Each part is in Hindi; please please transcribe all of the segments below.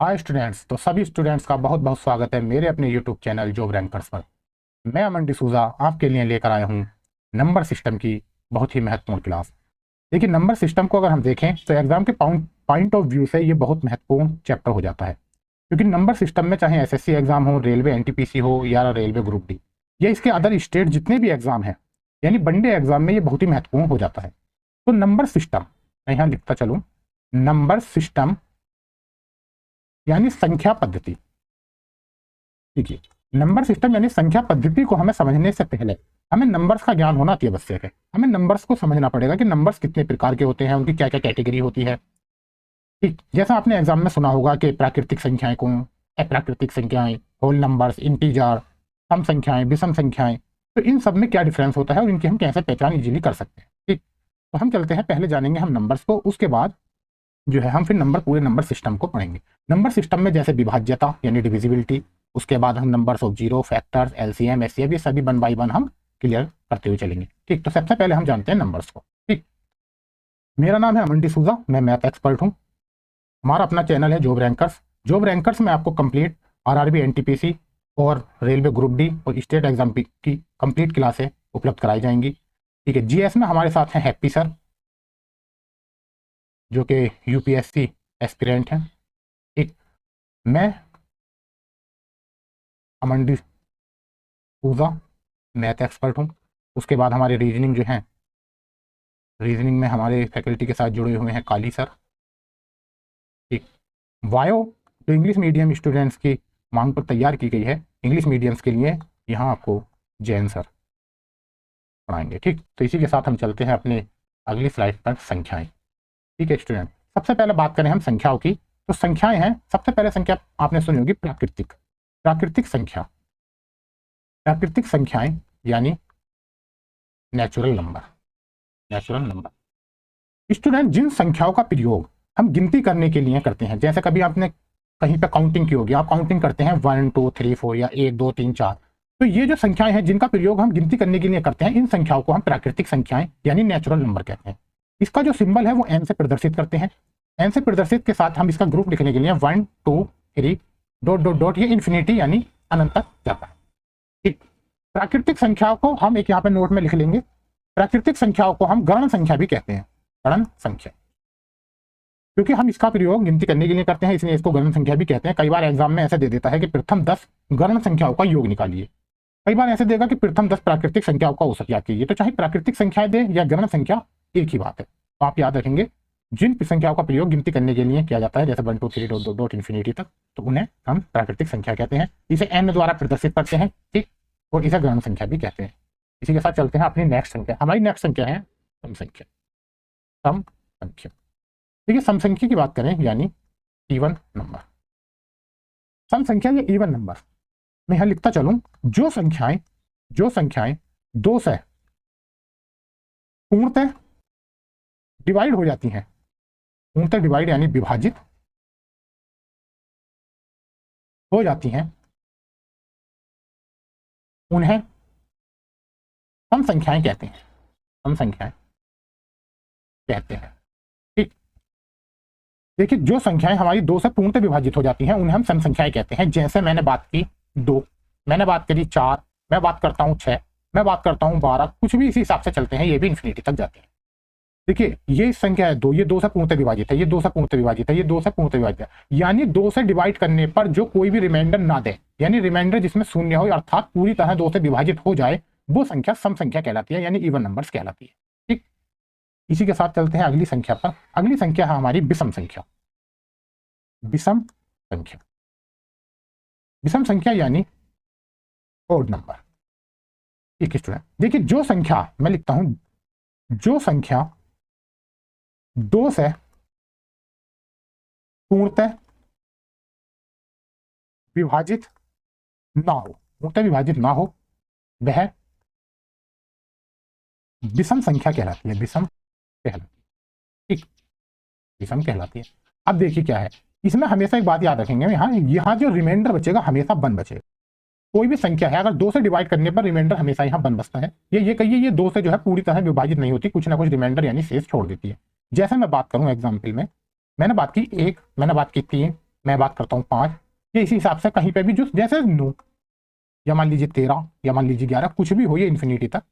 Hi students. तो सभी स्टूडेंट्स का बहुत बहुत स्वागत है मेरे अपने यूट्यूब चैनल जॉब रैंकर्स पर। मैं अमन डिसूजा आपके लिए लेकर आया हूँ नंबर सिस्टम की बहुत ही महत्वपूर्ण क्लास। देखिए, नंबर सिस्टम को अगर हम देखें तो एग्जाम के पॉइंट ऑफ व्यू से ये बहुत महत्वपूर्ण चैप्टर हो जाता है, क्योंकि नंबर सिस्टम में चाहे एसएससी एग्जाम हो, रेलवे एनटीपीसी हो या रेलवे ग्रुप डी या इसके अदर स्टेट जितने भी एग्जाम हैं, यानी वनडे एग्जाम में ये बहुत ही महत्वपूर्ण हो जाता है। तो नंबर सिस्टम, मैं यहाँ लिखता चलूँ, नंबर सिस्टम यानी संख्या पद्धति। ठीक है, नंबर सिस्टम यानी संख्या पद्धति को हमें समझने से पहले हमें नंबर्स का ज्ञान होना अति आवश्यक है। हमें नंबर्स को समझना पड़ेगा कि नंबर्स कितने प्रकार के होते हैं, उनकी क्या क्या कैटेगरी होती है। ठीक, जैसा आपने एग्जाम में सुना होगा कि प्राकृतिक संख्याएं कौन, अप्राकृतिक संख्याएं, होल नंबर्स, इंटीजर, सम संख्याएं, विषम संख्याएं, तो इन सब में क्या डिफरेंस होता है और इनकी हम कैसे पहचान इजीली कर सकते हैं। ठीक, तो हम चलते हैं, पहले जानेंगे हम नंबर्स को, उसके बाद जो है हम फिर पूरे नंबर सिस्टम को पढ़ेंगे। नंबर सिस्टम में जैसे विभाज्यता यानी डिविजिबिलिटी, उसके बाद हम numbers of zero, factors, LCM, HCF, ये सभी वन बाई वन हम क्लियर करते हुए चलेंगे। ठीक, तो सबसे पहले हम जानते हैं नंबर्स को। ठीक, मेरा नाम है अमन डिसूजा, मैं मैथ एक्सपर्ट हूँ। हमारा अपना चैनल है जॉब रैंकर्स। जॉब रैंकर्स में आपको कंप्लीट आरआरबी, एनटीपीसी और रेलवे ग्रुप डी और स्टेट एग्जाम की कंप्लीट क्लासें उपलब्ध कराई जाएंगी। ठीक है, जीएस में हमारे साथ हैं हैप्पी सर, जो कि यूपीएससी एस्पिरेंट हैं। ठीक, मैं अमन डिसूजा मैथ एक्सपर्ट हूँ। उसके बाद हमारे रीजनिंग जो हैं, रीजनिंग में हमारे फैकल्टी के साथ जुड़े हुए हैं काली सर। ठीक, वायो जो इंग्लिश मीडियम स्टूडेंट्स की मांग पर तैयार की गई है, इंग्लिश मीडियम्स के लिए यहाँ आपको जैन सर पढ़ाएंगे। ठीक, तो इसी के साथ हम चलते हैं अपने अगली स्लाइड पर, संख्याएं। ठीक है स्टूडेंट, सबसे पहले बात करें हम संख्याओं की, तो संख्याएं हैं। सबसे पहले संख्या आपने सुनी होगी प्राकृतिक, प्राकृतिक संख्या, प्राकृतिक संख्याएं यानी natural number, natural number. Student, जिन संख्याओं का प्रयोग हम गिनती करने के लिए करते हैं, जैसे कभी आपने कहीं पे काउंटिंग की होगी, आप काउंटिंग करते हैं 1 2 3 4 या 1 2 3 4, तो ये जो संख्याएं हैं जिनका प्रयोग हम गिनती करने के लिए करते हैं, इन संख्याओं को हम प्राकृतिक संख्याएं यानी नेचुरल नंबर कहते हैं। इसका जो सिंबल है वो एन से प्रदर्शित करते हैं। एन से प्रदर्शित के साथ हम इसका ग्रुप लिखने के लिए 1 2 3 डॉट डॉट डॉट, ये इन्फिनिटी यानी अनंत तक जाता है। ठीक, प्राकृतिक संख्याओं को हम एक यहाँ पे नोट में लिख लेंगे, प्राकृतिक संख्याओं को हम गण संख्या भी कहते हैं, गण संख्या, क्योंकि हम इसका प्रयोग गिनती करने के लिए करते हैं, इसलिए इसको गण संख्या भी कहते हैं। कई बार एग्जाम में ऐसे दे देता है कि प्रथम 10 गण संख्याओं का योग निकालिए, कई बार ऐसे देगा कि प्रथम 10 प्राकृतिक संख्याओं का औसत याद कीजिए। तो चाहे प्राकृतिक संख्या दे या गण संख्या, एक ही बात है। तो आप याद रखेंगे, जिन संख्याओं का प्रयोग गिनती करने के लिए किया जाता है, जैसे 1 2 3 डॉट डॉट इन्फिनिटी तक, तो उन्हें हम प्राकृतिक संख्या कहते हैं। इसे एन द्वारा प्रदर्शित करते हैं। ठीक, और इसे गण संख्या भी कहते हैं। इसी के साथ चलते हैं अपनी नेक्स्ट संख्या। हमारी नेक्स्ट संख्या है सम संख्या, सम संख्या। ठीक है, सम संख्या की बात करें यानी इवन नंबर। सम संख्या या इवन नंबर, मैं यहां लिखता चलूं, जो संख्याएं दो से पूर्णतः डिवाइड हो जाती हैं, पूर्णतः डिवाइड यानी विभाजित हो जाती हैं, उन्हें सम संख्याएं कहते हैं, सम संख्याएं कहते हैं। ठीक, देखिए, जो संख्याएं हमारी दो से पूर्णतः विभाजित हो जाती हैं उन्हें हम सम संख्याएं कहते हैं। जैसे मैंने बात की 2, मैंने बात करी 4, मैं बात करता हूं 6, मैं बात करता हूं 12, कुछ भी इसी हिसाब से चलते हैं, ये भी इन्फिनिटी तक जाते हैं। देखिए, ये संख्या है 2, ये 2 से पूर्णतः विभाजित है, ये 2 से पूर्णतः विभाजित है, ये 2 से पूर्णतः विभाजित है, यानी 2 से डिवाइड करने पर जो कोई भी रिमाइंडर ना दे, यानी रिमाइंडर जिसमें शून्य हो, अर्थात पूरी तरह 2 से विभाजित हो जाए, वो संख्या सम संख्या कहलाती है, यानी इवन नंबर्स कहलाती है। ठीक, इसी के साथ चलते हैं अगली संख्या पर। अगली संख्या है हमारी विषम संख्या, विषम संख्या, विषम संख्या यानी ओड नंबर। ठीक है स्टूडेंट, देखिए, जो संख्या मैं लिखता हूं, जो संख्या 2 से पूर्णतः विभाजित ना हो, पूर्णतः विभाजित ना हो, वह विषम संख्या कहलाती है, विषम कहलाती है। ठीक, विषम कहलाती है। अब देखिए क्या है, इसमें हमेशा एक बात याद रखेंगे, यहाँ जो रिमाइंडर बचेगा हमेशा 1 बचेगा। कोई भी संख्या है, अगर 2 से डिवाइड करने पर रिमाइंडर हमेशा यहाँ 1 बचता है। ये कहिए, ये 2 से जो है पूरी तरह विभाजित नहीं होती, कुछ ना कुछ रिमाइंडर यानी शेष छोड़ देती है। जैसे मैं बात करूं एग्जाम्पल में, मैंने बात की 1, मैंने बात की 3, मैं बात करता हूँ 5, ये इसी हिसाब से कहीं पे भी जो जैसे 9 या मान लीजिए 13 या मान लीजिए 11, कुछ भी हो, ये इन्फिनिटी तक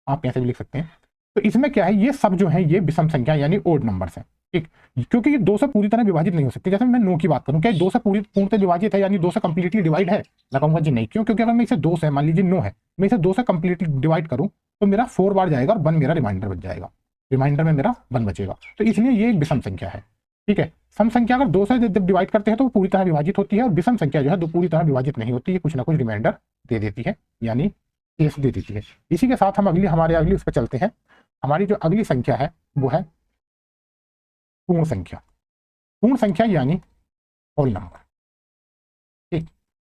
आप ऐसे भी लिख सकते हैं। तो इसमें क्या है, ये सब जो है ये विषम संख्या यानी ओड नंबर्स हैं, ठीक, क्योंकि ये 2 से पूरी तरह विभाजित नहीं हो सकती। जैसे मैं 9 की बात करूं, क्या 2 से पूर्णतः विभाजित है यानी 2 से कंप्लीटली डिवाइड है? मैं कहूंगा जी नहीं। क्यों? क्योंकि अगर मैं इसे 2 से, मान लीजिए 9 है, मैं इसे 2 से कंप्लीटली डिवाइड करूं तो मेरा 4 बार जाएगा और 1 मेरा रिमाइंडर बच जाएगा, रिमाइंडर में मेरा 1 बचेगा। तो इसलिए ये एक विषम संख्या है, ठीक है। सम संख्या अगर 2 से जब डिवाइड करते हैं तो पूरी तरह विभाजित होती है, और विषम संख्या जो है पूरी तरह विभाजित नहीं होती है, कुछ ना कुछ रिमाइंडर दे देती है, यानी शेष दे देती है। इसी के साथ हम हमारे अगली उस पर चलते हैं। हमारी जो अगली संख्या है वो है पूर्ण संख्या। पूर्ण संख्या यानी होल नंबर, ठीक।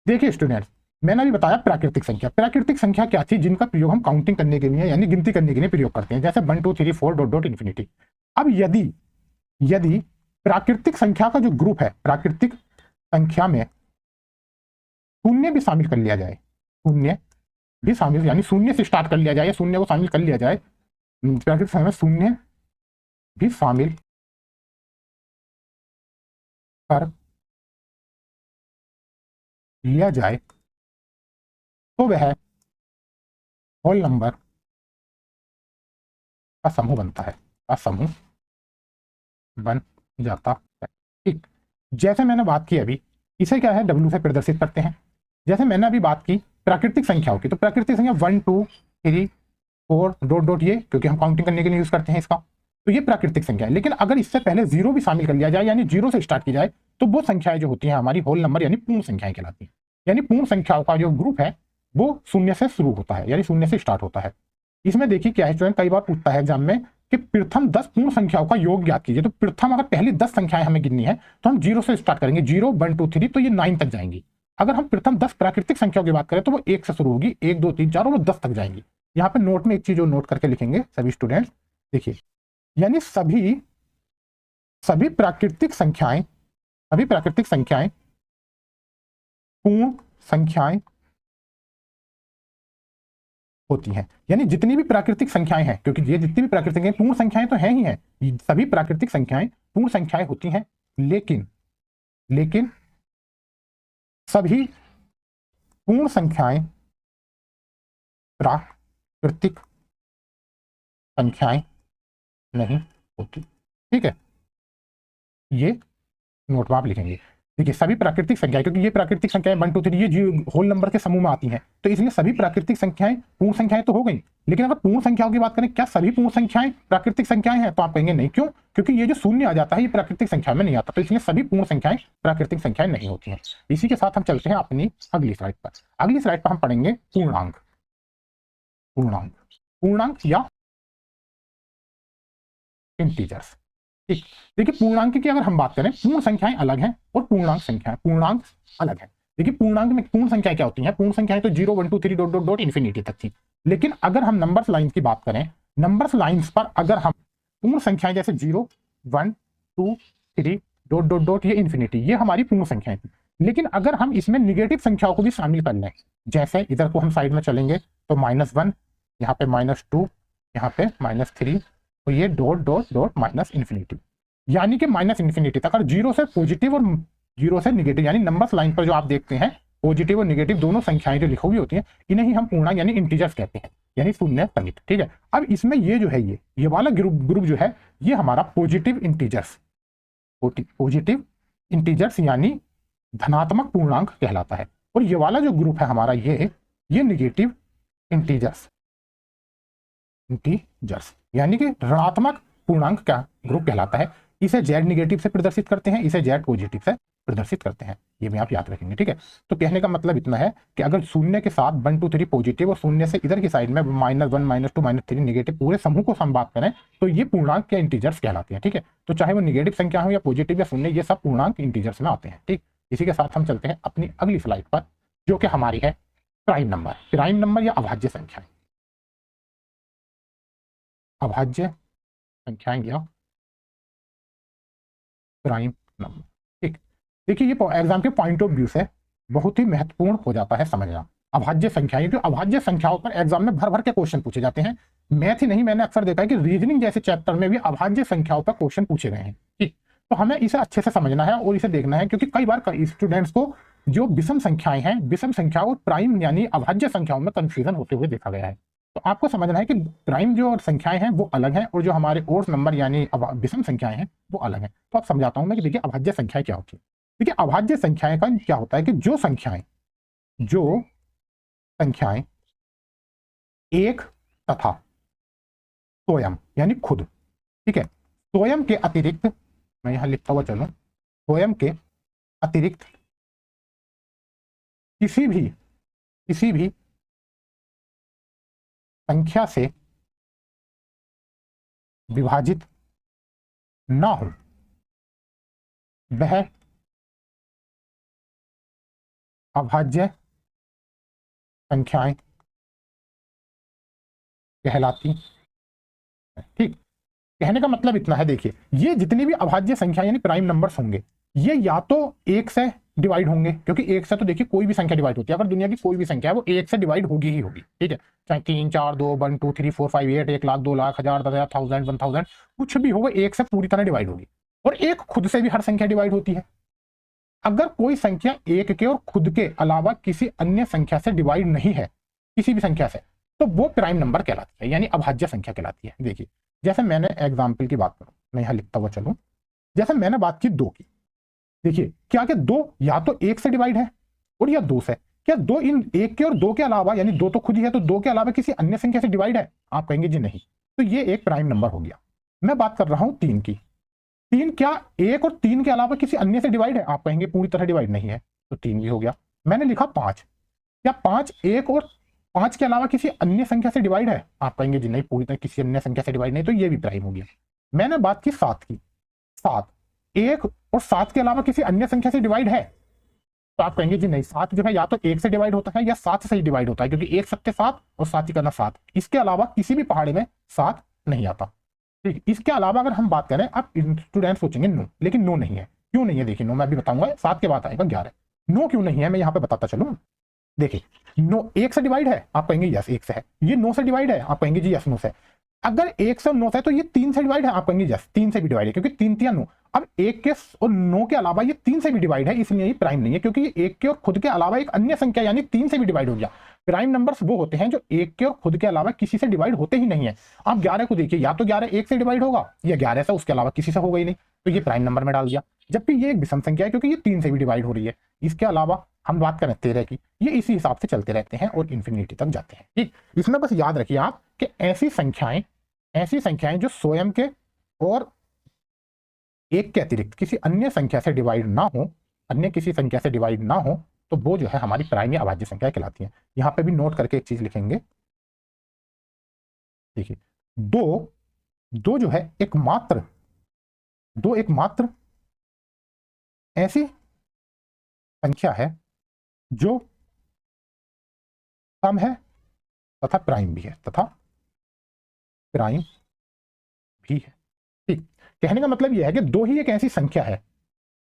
देखिए स्टूडेंट्स, मैंने अभी बताया प्राकृतिक संख्या। प्राकृतिक संख्या क्या थी? जिनका प्रयोग हम काउंटिंग करने के लिए यानी गिनती करने के लिए प्रयोग करते हैं, जैसे 1 2 3 4 डॉट डॉट इन्फिनिटी। अब यदि प्राकृतिक संख्या का जो ग्रुप है, प्राकृतिक संख्या में शून्य भी शामिल कर लिया जाए, शून्य भी शामिल यानी शून्य से स्टार्ट कर लिया जाए या शून्य को शामिल कर लिया जाए, प्राकृतिक संख्या में शून्य भी शामिल कर लिया जाए तो वह होल नंबर का समूह बनता है, का समूह बन जाता है, ठीक। जैसे मैंने बात की अभी, इसे क्या है, W से प्रदर्शित करते हैं। जैसे मैंने अभी बात की प्राकृतिक संख्याओं की, तो प्राकृतिक संख्या 1 2 3 4 डॉट डॉट, ये क्योंकि हम काउंटिंग करने के लिए यूज करते हैं इसका, तो ये प्राकृतिक संख्या है। लेकिन अगर इससे पहले 0 भी शामिल कर लिया जाए यानी 0 से स्टार्ट की जाए तो वो संख्याएं जो होती हैं हमारी होल नंबर यानी पूर्ण संख्याएं कहलाती हैं। यानी पूर्ण संख्याओं का जो ग्रुप है वो 0 से शुरू होता है यानी 0 से स्टार्ट होता है। इसमें देखिए क्या है स्टूडेंट, कई बार पूछता है एग्जाम में कि प्रथम 10 पूर्ण संख्याओं का योग ज्ञात कीजिए। तो प्रथम अगर पहली 10 संख्याएं हमें गिननी है तो हम 0 से स्टार्ट करेंगे, 0 1 2 3, तो ये 9 तक जाएंगी। अगर हम प्रथम 10 प्राकृतिक संख्याओं की बात करें तो वो 1 से शुरू होगी, 1 2 3 4 और वो 10 तक जाएंगी। यहाँ पे नोट में एक चीज नोट करके लिखेंगे सभी स्टूडेंट्स, देखिए, यानी सभी प्राकृतिक संख्याएं पूर्ण संख्याएं होती हैं। यानी जितनी भी प्राकृतिक संख्याएं हैं, क्योंकि ये जितनी भी प्राकृतिक संख्याएं पूर्ण संख्याएं तो हैं ही हैं, सभी प्राकृतिक संख्याएं पूर्ण संख्याएं होती हैं, लेकिन सभी पूर्ण संख्याएं प्राकृतिक संख्याएं नहीं होती, ठीक है। ये नोट में आप लिखेंगे। देखिए सभी प्राकृतिक संख्याएं, क्योंकि ये प्राकृतिक संख्याएं 1 2 3 ये जो होल नंबर के समूह में आती हैं, तो इसलिए सभी प्राकृतिक संख्याएं पूर्ण संख्याएं तो हो गई। लेकिन अगर पूर्ण संख्याओं की बात करें, क्या सभी पूर्ण संख्याएं प्राकृतिक संख्याएं हैं? तो आप कहेंगे नहीं। क्यों? क्योंकि ये जो शून्य आ जाता है ये प्राकृतिक संख्या में नहीं आता, तो इसलिए सभी पूर्ण संख्याएं प्राकृतिक संख्याएं नहीं होती हैं। इसी के साथ हम चलते हैं अपनी अगली स्लाइड पर। अगली स्लाइड पर हम पढ़ेंगे पूर्णांक। पूर्णांक या इंटीजर्स, ठीक। देखिए पूर्णांक की अगर हम बात करें, पूर्ण संख्याएं अलग हैं और पूर्णांक अलग है। देखिए पूर्णांक में पूर्ण संख्या क्या होती है? पूर्ण संख्याएं तो 0 1 2 3 डॉट डॉट डॉट इन्फिनिटी तक थी। लेकिन अगर हम नंबर्स लाइंस की बात करें, नंबर्स लाइंस पर अगर हम पूर्ण संख्याएं जैसे 0 1 2 3 डॉट डॉट डॉट ये इन्फिनिटी, ये हमारी पूर्ण संख्याएं थी। लेकिन अगर हम इसमें निगेटिव संख्याओं को भी शामिल कर लें, जैसे इधर को हम साइड में चलेंगे तो -1, यहाँ पे -2, यहाँ पे -3, तो ये dot dot dot minus infinity, यानी कि माइनस इन्फिनिटी तक। और 0 से पॉजिटिव और 0 से निगेटिव, यानी नंबर्स लाइन पर जो आप देखते हैं पॉजिटिव और निगेटिव दोनों संख्याएं जो लिखी हुई होती हैं, इन्हें ही हम पूर्णांक यानी इंटीजर्स कहते हैं, यानी शून्य समित, ठीक है। अब इसमें ये जो है ये वाला ग्रुप जो है ये हमारा पॉजिटिव इंटीजर्स यानी धनात्मक पूर्णांक कहलाता है। और ये वाला जो ग्रुप है हमारा ये निगेटिव इंटीजर्स यानी कि ऋणात्मक पूर्णांक का ग्रुप कहलाता है। इसे जेड निगेटिव से प्रदर्शित करते हैं, इसे जेड पॉजिटिव से प्रदर्शित करते हैं, ये भी आप याद रखेंगे, ठीक है। तो कहने का मतलब इतना है कि अगर शून्य के साथ 1 2 3 पॉजिटिव और शून्य से इधर की साइड में -1 -2 -3 निगेटिव पूरे समूह को हम बात करें तो ये पूर्णांक या इंटीजर्स कहलाते हैं, ठीक है। तो चाहे वो निगेटिव संख्या हो या पॉजिटिव या शून्य, ये सब पूर्णांक इंटीजर्स में आते हैं, ठीक। इसी के साथ हम चलते हैं अपनी अगली स्लाइड पर, जो कि हमारी है प्राइम नंबर या अभाज्य संख्या, अभाज्य संख्याएं या प्राइम नंबर, ठीक। देखिए ये एग्जाम के पॉइंट ऑफ व्यू से बहुत ही महत्वपूर्ण हो जाता है समझना अभाज्य संख्याएं, क्योंकि अभाज्य संख्याओं पर एग्जाम में भर भर के क्वेश्चन पूछे जाते हैं। मैथ ही नहीं, मैंने अक्सर देखा है कि रीजनिंग जैसे चैप्टर में भी अभाज्य संख्याओं पर क्वेश्चन पूछे गए हैं, ठीक। तो हमें इसे अच्छे से समझना है और इसे देखना है, क्योंकि कई बार स्टूडेंट्स को जो विषम संख्याएं हैं, विषम संख्या और प्राइम यानी अभाज्य संख्याओं में कंफ्यूजन होते हुए देखा गया है। तो आपको समझना है कि प्राइम जो संख्याएं हैं वो अलग हैं और जो हमारे ओड नंबर यानी विषम संख्याएं हैं वो अलग हैं। तो आप समझाता हूं मैं कि देखिए अभाज्य संख्याएं क्या होती है। देखिए अभाज्य संख्याएं का क्या होता है कि जो संख्याएं एक तथा स्वयं यानी खुद, ठीक है, स्वयं के अतिरिक्त, मैं यहां लिखता हुआ चलूं, स्वयं के अतिरिक्त किसी भी संख्या से विभाजित ना हो, वह अभाज्य संख्याएं कहलाती हैं। ठीक, कहने का मतलब इतना है, देखिए ये जितनी भी अभाज्य संख्या यानी प्राइम नंबर्स होंगे, ये या तो एक से डिवाइड होंगे, क्योंकि एक से तो देखिए कोई भी संख्या डिवाइड होती है, अगर दुनिया की कोई भी संख्या है वो एक से डिवाइड होगी ही होगी, ठीक है, चाहे 3 4 2 1 2 3 4 5 8 1 लाख 2 लाख 1000 10,000 1000 1000 कुछ भी हो, वो एक से पूरी तरह डिवाइड होगी। और एक खुद से भी हर संख्या डिवाइड होती है। अगर कोई संख्या एक के और खुद के अलावा किसी अन्य संख्या से डिवाइड नहीं है, किसी भी संख्या से, तो वो प्राइम नंबर कहलाती है यानी अभाज्य संख्या कहलाती है। देखिए जैसे मैंने एग्जाम्पल की बात करूं, मैं यहां लिखता हुआ चलूं, जैसे मैंने बात की 2 की, देखिए क्या क्या 2 या तो एक से डिवाइड है और या 2 से, क्या 2 इन एक के और 2 के अलावा, यानी 2 तो खुद ही है, तो 2 के अलावा किसी अन्य संख्या से डिवाइड है? आप कहेंगे जी नहीं, तो ये एक प्राइम नंबर हो गया। मैं बात कर रहा हूं 3 की, 3 क्या एक और 3 के अलावा किसी अन्य से डिवाइड है? आप कहेंगे पूरी तरह डिवाइड नहीं है, तो 3 भी हो गया। मैंने लिखा 5, क्या 5 एक और 5 के अलावा किसी अन्य संख्या से डिवाइड है? आप कहेंगे जी नहीं, पूरी तरह किसी अन्य संख्या से डिवाइड नहीं, तो ये भी प्राइम हो गया। मैंने बात की 7 की, 7 एक और 7 के अलावा किसी अन्य संख्या से डिवाइड है? तो आप कहेंगे जी नहीं, 7 जो है या तो एक से डिवाइड होता है या 7 से ही डिवाइड होता है, क्योंकि एक 7 7 और 7 ही करना 7, इसके अलावा किसी भी पहाड़ी में 7 नहीं आता। ठीक, इसके अलावा अगर हम बात करें, आप स्टूडेंट सोचेंगे नो, लेकिन नो नहीं है। क्यों नहीं है? देखिए नो मैं अभी बताऊंगा, 7 के बाद आएगा 11। नो क्यों नहीं है मैं यहाँ पे बताता चलूं। देखिए नो एक से डिवाइड है, आप कहेंगे यस एक से है। ये 9 से डिवाइड है, आप कहेंगे जी यस 9 से। अगर 1 से 9 है तो ये 3 से डिवाइड है, आप कहेंगे यस 3 से भी डिवाइड है, क्योंकि 3 3 9। अब 1 के और 9 के अलावा ये 3 से भी डिवाइड है, इसलिए ये प्राइम नहीं है, क्योंकि ये 1 के और खुद के अलावा एक अन्य संख्या यानी 3 से भी डिवाइड हो गया। प्राइम नंबर्स वो होते हैं जो 1 के और खुद के अलावा किसी से डिवाइड होते ही नहीं है। आप 11 को देखिए, या तो 11 1 से डिवाइड होगा या 11 से उसके अलावा किसी से होगा ही नहीं, तो ये प्राइम नंबर में डाल दिया। जबकि ये एक विषम संख्या है, क्योंकि ये 3 से भी डिवाइड हो रही है। इसके अलावा हम बात करें 13 की, ये इसी हिसाब से चलते रहते हैं और इन्फिनिटी तक जाते हैं। ठीक, इसमें बस याद रखिए आप कि ऐसी संख्याएं जो स्वयं के और एक के अतिरिक्त किसी अन्य संख्या से डिवाइड ना हो, अन्य किसी संख्या से डिवाइड ना हो, तो वो जो है हमारी प्राइम या अभाज्य संख्या कहलाती है। यहां पे भी नोट करके एक चीज लिखेंगे, देखिए दो दो जो है एकमात्र ऐसी संख्या है जो सम है तथा प्राइम भी है, ठीक, कहने का मतलब यह है कि दो ही एक ऐसी संख्या है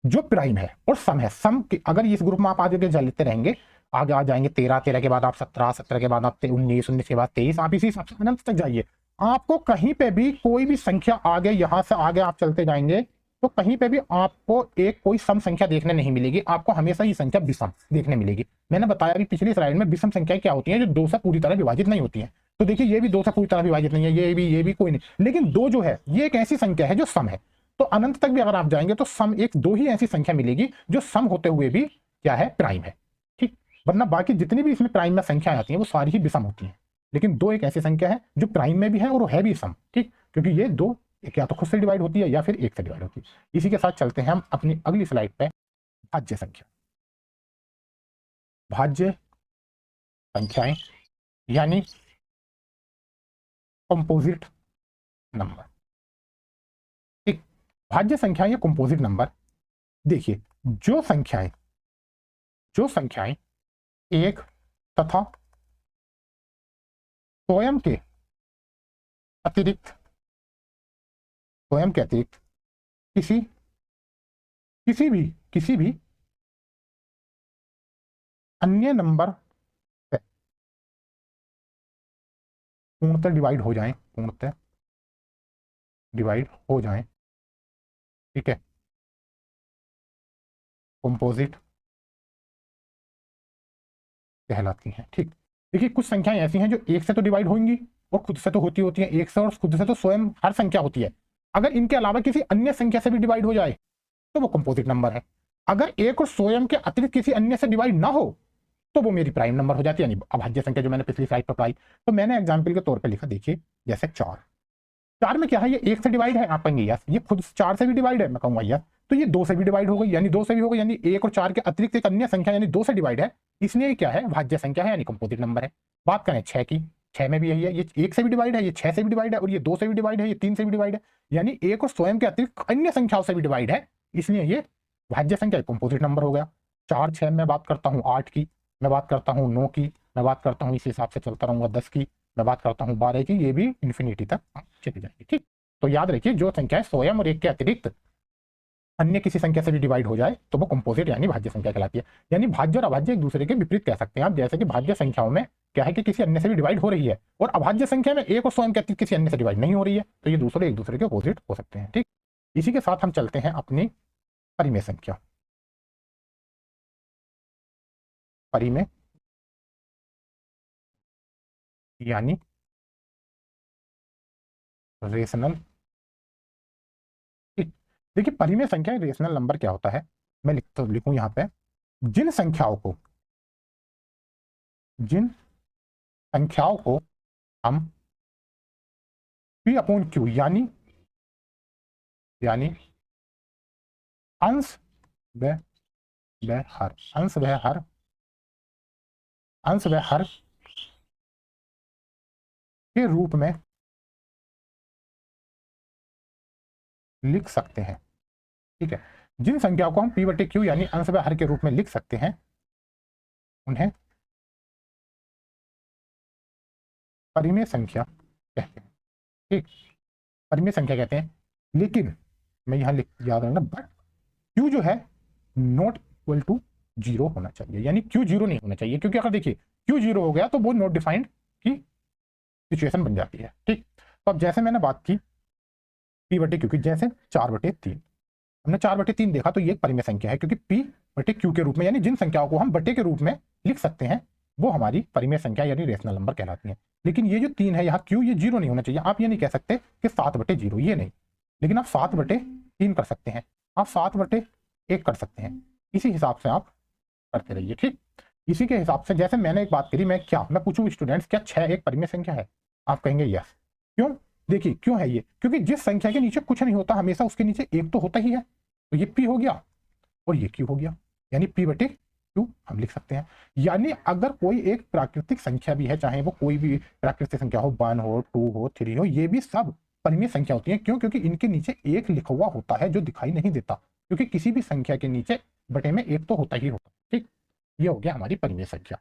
जो प्राइम है और सम है। सम अगर इस ग्रुप में आप आगे चलते रहेंगे, आगे आ जाएंगे 13, 13 के बाद आप 17, 17 के बाद आप 19, 19 के बाद 23, आप इसी हिसाब से अनंत तक जाइए। आपको कहीं पे भी कोई भी संख्या आगे, यहां से आगे आप चलते जाएंगे तो कहीं पे भी आपको एक कोई सम संख्या देखने नहीं मिलेगी, आपको हमेशा ही संख्या विषम देखने मिलेगी। मैंने बताया अभी पिछली स्लाइड में, विषम संख्याएं क्या होती हैं? जो 2 से पूरी तरह विभाजित नहीं होती हैं। तो देखिए ये भी 2 से पूरी तरह विभाजित नहीं है, ये भी कोई नहीं, लेकिन 2 जो है ये एक ऐसी संख्या है जो सम है। तो अनंत तक भी अगर आप जाएंगे तो सम एक 2 ही ऐसी संख्या मिलेगी जो सम होते हुए भी क्या है? प्राइम है। ठीक, वरना बाकी जितनी भी इसमें प्राइम में संख्याएं आती हैं वो सारी ही विषम होती हैं, लेकिन 2 एक ऐसी संख्या है जो प्राइम में भी है और वो है भी सम। ठीक, क्योंकि ये 2 या तो खुद से डिवाइड होती है या फिर 1 से डिवाइड होती है। इसी के साथ चलते हैं हम अपनी अगली स्लाइड पे, भाज्य संख्या। भाज्य संख्याएं यानी कंपोजिट नंबर। ठीक, भाज्य संख्या या कंपोजिट नंबर, देखिए जो संख्याएं एक तथा स्वयं के अतिरिक्त किसी किसी भी अन्य नंबर से पूर्णतः डिवाइड हो जाएं, ठीक है, कंपोजिट कहलाती हैं। ठीक, देखिए कुछ संख्याएं ऐसी हैं जो एक से तो डिवाइड होंगी और खुद से तो होती हैं, एक से और खुद से तो स्वयं हर संख्या होती है। अगर इनके अलावा किसी अन्य संख्या से भी डिवाइड हो जाए तो वो कंपोजिट नंबर है। अगर एक और स्वयं के अतिरिक्त किसी अन्य से डिवाइड ना हो तो वो मेरी प्राइम नंबर हो जाती है, यानी अभाज्य संख्या, जो मैंने पिछली स्लाइड पर पढ़ाई। तो मैंने एग्जाम्पल के तौर पर लिखा, देखिए जैसे 4 में क्या है, ये 1 से डिवाइड है, आप कहेंगे यस। ये खुद 4 से भी डिवाइड है, मैं कहूंगा यस। तो ये 2 से भी डिवाइड हो गई, यानी 2 से भी हो गई, यानी 1 और 4 के अतिरिक्त एक अन्य संख्या यानी 2 से डिवाइड है, इसलिए क्या है, भाज्य संख्या है, यानी कंपोजिट नंबर है। बात करें 6 की, 6 में भी यही है, ये 1 से भी डिवाइड है, ये 6 से भी डिवाइड है, और ये 2 से भी डिवाइड है, ये 3 से भी डिवाइड है, यानी एक और स्वयं के अतिरिक्त अन्य संख्याओं से भी डिवाइड है, इसलिए ये भाज्य संख्या कंपोजिट नंबर हो गया। 4, 6 में बात करता हूँ 8 की, मैं बात करता हूँ 9 की, मैं बात करता हूँ, इस हिसाब से चलता रहूंगा 10 की, मैं बात करता हूँ 12 की, ये भी इन्फिनिटी तक चली जाएगी। ठीक, तो याद रखिए जो संख्या स्वयं और एक के अतिरिक्त अन्य किसी संख्या से भी डिवाइड हो जाए तो वो कंपोजिट यानी भाज्य संख्या कहलाती है। यानी भाज्य और अभाज्य एक दूसरे के विपरीत कह सकते हैं आप, जैसे कि भाज्य संख्याओं में क्या है कि किसी अन्य से भी डिवाइड हो रही है, और अभाज्य संख्या में एक और स्वयं के अतिरिक्त किसी अन्य से डिवाइड नहीं हो रही है, तो ये दूसरे एक दूसरे के अपोजिट हो सकते हैं। ठीक, इसी के साथ हम चलते हैं अपनी परिमेय संख्या। परिमेय यानी रेशनल। देखिए परिमेय संख्या रेशनल नंबर क्या होता है, मैं लिखूं यहाँ पे, जिन संख्याओं को हम P/Q यानी अंश व हर के रूप में लिख सकते हैं। ठीक है, जिन संख्याओं को हम P/Q यानी अंश व हर के रूप में लिख सकते हैं उन्हें परिमेय संख्या कहते हैं। ठीक, परिमेय संख्या कहते हैं, लेकिन मैं यहाँ याद रखना, बट Q जो है नॉट इक्वल टू 0 होना चाहिए, यानी Q 0 नहीं होना चाहिए, क्योंकि अगर देखिए Q 0 हो गया तो वो नॉट डिफाइंड की सिचुएशन बन जाती है। ठीक, तो अब जैसे मैंने बात की P/Q की, जैसे 4/3 हमने 4/3 देखा, तो ये एक परिमेय संख्या है, क्योंकि P/Q के रूप में, यानी जिन संख्याओं को हम बटे के रूप में लिख सकते हैं वो हमारी परिमेय संख्या यानी रेशनल नंबर कहलाती है। लेकिन ये जो 3 है यहाँ Q, ये 0 नहीं होना चाहिए। आप ये नहीं कह सकते कि 7/0, ये नहीं, लेकिन आप 7/3 कर सकते हैं, आप 7/1 कर सकते हैं, इसी हिसाब से आप करते रहिए। ठीक, इसी के हिसाब से जैसे मैंने एक बात करी, मैं पूछूं स्टूडेंट्स, क्या 6 एक परिमेय संख्या है? आप कहेंगे यस। क्यों? देखिए क्यों है ये, क्योंकि जिस संख्या के नीचे कुछ नहीं होता हमेशा उसके नीचे एक तो होता ही है, तो ये P हो गया और ये Q हो गया, यानी P/Q हम लिख सकते हैं। यानी अगर कोई एक प्राकृतिक संख्या भी है, चाहे वो कोई भी प्राकृतिक संख्या हो, 1 हो, 2 हो, 3 हो, ये भी सब परिमेय संख्या होती है। क्यों? क्योंकि इनके नीचे एक लिखा हुआ होता है जो दिखाई नहीं देता, क्योंकि किसी भी संख्या के नीचे बटे में एक तो होता ही होता है। ठीक, ये हो गया हमारी परिमेय संख्या।